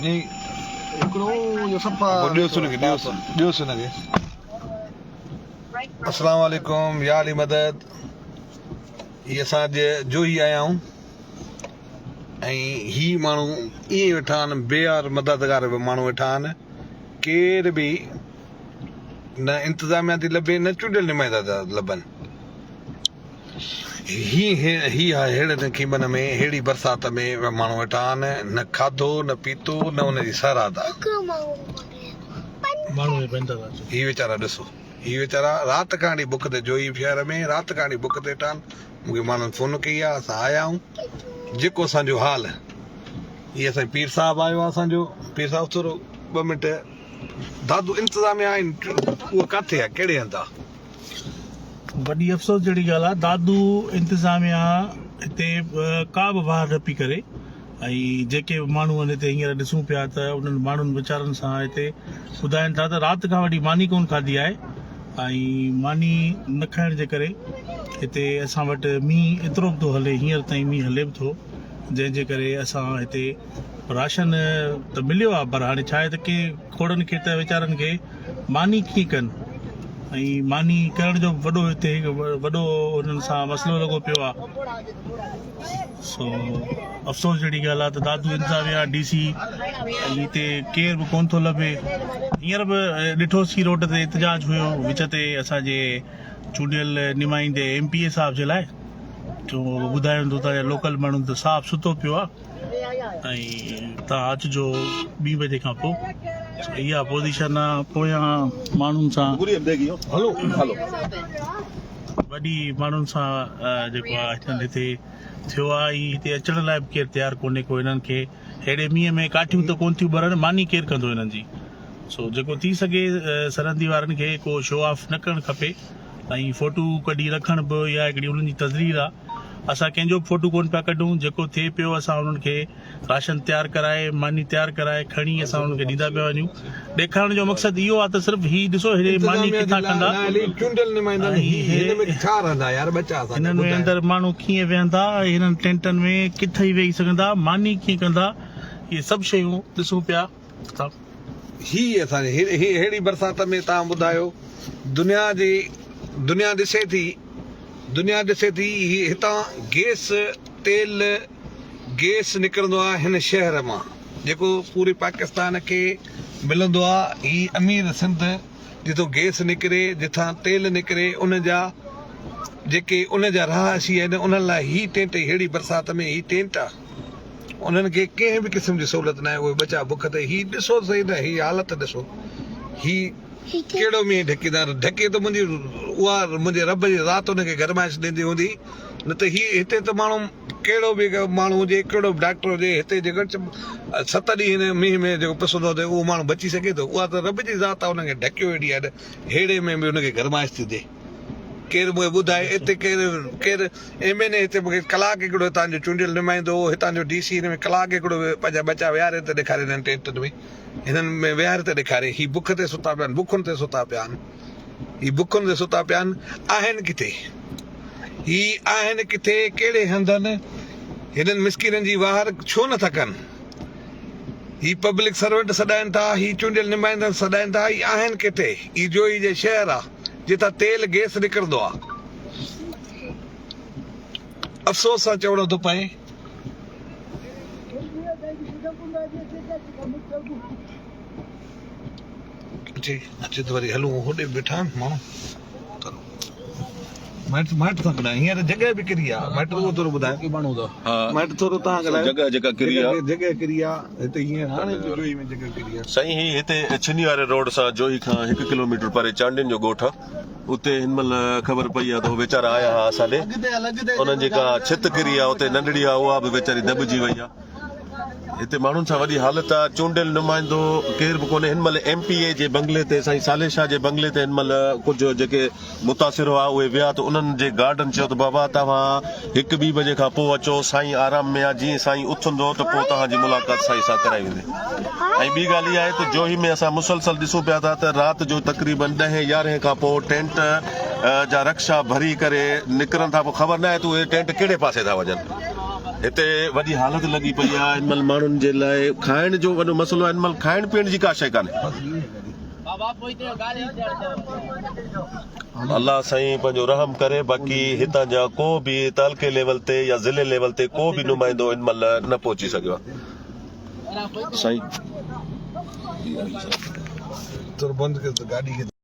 नहीं हिकिड़ो सफ़ा ॾियोसि हुनखे। अस्सलाम वालेकुम या अली मदद। ये असां जो ही आया आहियूं ऐं ही माण्हू ईअं वेठा आहिनि, बेयार मददगार माण्हू वेठा आहिनि। केर बि न इंतिज़ामिया थी लभे न चूंडियल नुमाइंदा था लभनि। ही अहिड़े क़ीमत में अहिड़ी बरसाति में माण्हू वेठा आहिनि, न खाधो न पीतो न हुनजी सराद आहे। ही वीचारा ॾिसो, ही वीचारा राति खां बुख ते जोई शहर में राति खां बुख ते वेठा आहिनि। मूंखे माण्हुनि फोन कई आहे, असां आया आहियूं। जेको असांजो हाल इहे असांजो पीर साहिबु आयो आहे, असांजो पीर साहिबु थोरो 2 मिंट। दादू इंतिज़ामिया आहिनि, उहो किथे आहे, कहिड़े हंधि आहे? वॾी अफ़सोस जहिड़ी ॻाल्हि आहे, दादू इंतिज़ामिया हिते का बि वाह न पई करे। ऐं जेके माण्हू आहिनि हिते हींअर ॾिसूं पिया त उन्हनि माण्हुनि वीचारनि सां हिते ॿुधाइनि था त राति खां वठी मानी कोन खाधी आहे। ऐं मानी न खाइण जे करे हिते असां वटि मींहुं एतिरो बि थो हले, हींअर ताईं मींहुं हले बि थो, जंहिंजे करे असां हिते राशन त मिलियो आहे, पर हाणे छा आहे त के खोड़नि खे त वीचारनि खे मानी कीअं कनि। ऐं मानी करण जो वॾो हिते वॾो हुननि सां मसइलो लॻो पियो आहे। सो अफ़सोस जहिड़ी ॻाल्हि आहे त दादू इंतिज़ामिया DC हिते केर बि कोन थो लभे। हींअर बि ॾिठोसीं रोड ते एतिजाज हुयो विच ते असांजे चूंडियल नुमाइंदे MPA साहिब जे लाइ, जो ॿुधाइनि थो त लोकल माण्हू त साफ़ सुथो पियो आहे ऐं तव्हां अचिजो 2 बजे खां पोइ। इहा पोज़ीशन आहे पोयां माण्हुनि सां वॾी माण्हुनि सां जेको आहे हिननि हिते थियो आहे। हिते अचण लाइ बि केरु तयारु कोन्हे को हिननि खे। अहिड़े मींहं में काठियूं त कोन थियूं भरनि, मानी केरु कंदो हिननि जी। सो जेको थी सघे सरहदी वारनि खे को शो ऑफ न करणु खपे ऐं फ़ोटू कढी रखण बि इहा हिकिड़ी उन्हनि जी तज़रीर आहे। असां कंहिंजो बि फ़ोटू कोन पिया कढूं, जेको थिए पियो असां उन्हनि खे राशन तयारु कराए मानी तयारु कराए खणी असां उन्हनि खे ॾींदा पिया वञूं। ॾेखारण जो मक़सदु इहो आहे त सिर्फ़ु ही ॾिसो हेॾे मानी किथां कंदा, हिननि में अंदरि माण्हू कीअं वेहंदा, हिननि टेंटनि में किथे वेही सघंदा, मानी कीअं कंदा, इहे सभु शयूं ॾिसूं पिया। ही असांजे अहिड़ी बरसाति में तव्हां ॿुधायो, दुनिया ॾिसे थी हितां गैस निकिरंदो आहे हिन शहर मां, जेको पूरे पाकिस्तान खे मिलंदो आहे। ही अमीर सिंध जिथो गैस निकिरे, जिथां तेल निकिरे, उन जा रहायशी आहिनि, उन्हनि लाइ ही टेंट अहिड़ी बरसाति में ही टेंट आहे। उन्हनि खे कंहिं बि क़िस्म जी सहूलियत न आहे, उहे बचा बुख ते। ही ॾिसो सही न, ही हालत ॾिसो, ही कहिड़ो मींहुं ढके त मुंहिंजे रब जी राति हुनखे गरमाइश ॾींदी हूंदी। न त हिते त माण्हू कहिड़ो बि माण्हू हुजे, कहिड़ो बि डॉक्टर हुजे, हिते जेको 7 ॾींहं हिन मींहं में जेको पिसंदो थिए उहो माण्हू बची सघे थो? उहा त रब जी ज़ात आहे, हुनखे ढकियो हेॾी आहे, हेड़े में बि हुनखे गरमाइश थी थिए। केरु मूंखे ॿुधाए हिते केरु MNA हिते मूंखे कलाक हिकिड़ो हितां जो चूंडियल नुमाइंदो, हितां जो DC, हिन में कलाक हिकिड़ो पंहिंजा बचा विहारे ते ॾेखारे हिननि टेंटनि में, हिननि में विहारे ते ॾेखारे। ही बुख ते सुता पिया आहिनि, बुखुनि ते सुता पिया आहिनि, ही बुखुनि ते सुता पिया आहिनि किथे? ही आहिनि किथे? कहिड़े हंधनि? हिननि मिसकिननि जी वाहर छो नथा कनि? ही पब्लिक सर्वेंट सॾाइनि था, ही चूंडियल नुमाइंदनि सॾाइनि था, ही आहिनि किथे? ही जोई जे शहर आहे जितां तेल गैस निकिरंदो आहे। अफ़सोस सां चवणो थो पए। अचे त वरी हलूं, होॾे वेठा आहिनि माण्हू, माइट सां ॻाल्हाए। हींअर जॻह बि किरी आहे, माइट उहो थोरो ॿुधाए। माइट थोरो तव्हां ॻाल्हायो, जॻह किरी आहे हिते। हींअर हाणे जोई में जॻह किरी आहे साईं। ही हिते छिनी वारे रोड सां जोई खां 1 किलोमीटर परे चांडियुनि जो ॻोठ आहे। उते हिन महिल ख़बर पई आहे त उहे वीचारा आया हुआ असांॾे, उन्हनि जेका छित किरी आहे उते नंढड़ी आहे, उहा बि वीचारी दॿिजी वई आहे। हिते माण्हुनि सां वॾी हालत आहे। चूंडियल नुमाइंदो केर बि कोन्हे। हिन महिल MPA जे बंगले ते, साईं साले शाह जे बंगले ते हिन महिल कुझु जेके मुतासिर हुआ उहे विया, त उन्हनि जे गार्डन चयो त बाबा तव्हां 1-2 बजे खां पोइ अचो, साईं आराम में आहे, जीअं साईं उथंदो त पोइ तव्हांजी मुलाक़ात साईं सां कराई वेंदी। ऐं ॿी ॻाल्हि इहा आहे त जोही में असां मुसलसल ॾिसूं पिया था त राति जो तक़रीबन 10-11 खां पोइ टेंट जा रक्षा भरी करे निकिरनि था, पोइ ख़बर न आहे त उहे टेंट कहिड़े पासे था वञनि। हिते वॾी हालत लॻी पई आहे हिन महिल माण्हुनि जे लाइ खाइण जो वॾो मसइलो आहे हिन महिल खाइण पीअण जी का शइ कान्हे अल्लाह साईं पंहिंजो रहम करे बाक़ी हितां जा को बि तालके लेवल ते या ज़िले लेवल ते को बि नुमाइंदो हिन महिल न पहुची सघियो आहे साईं तुर बंदि कर गाॾी खे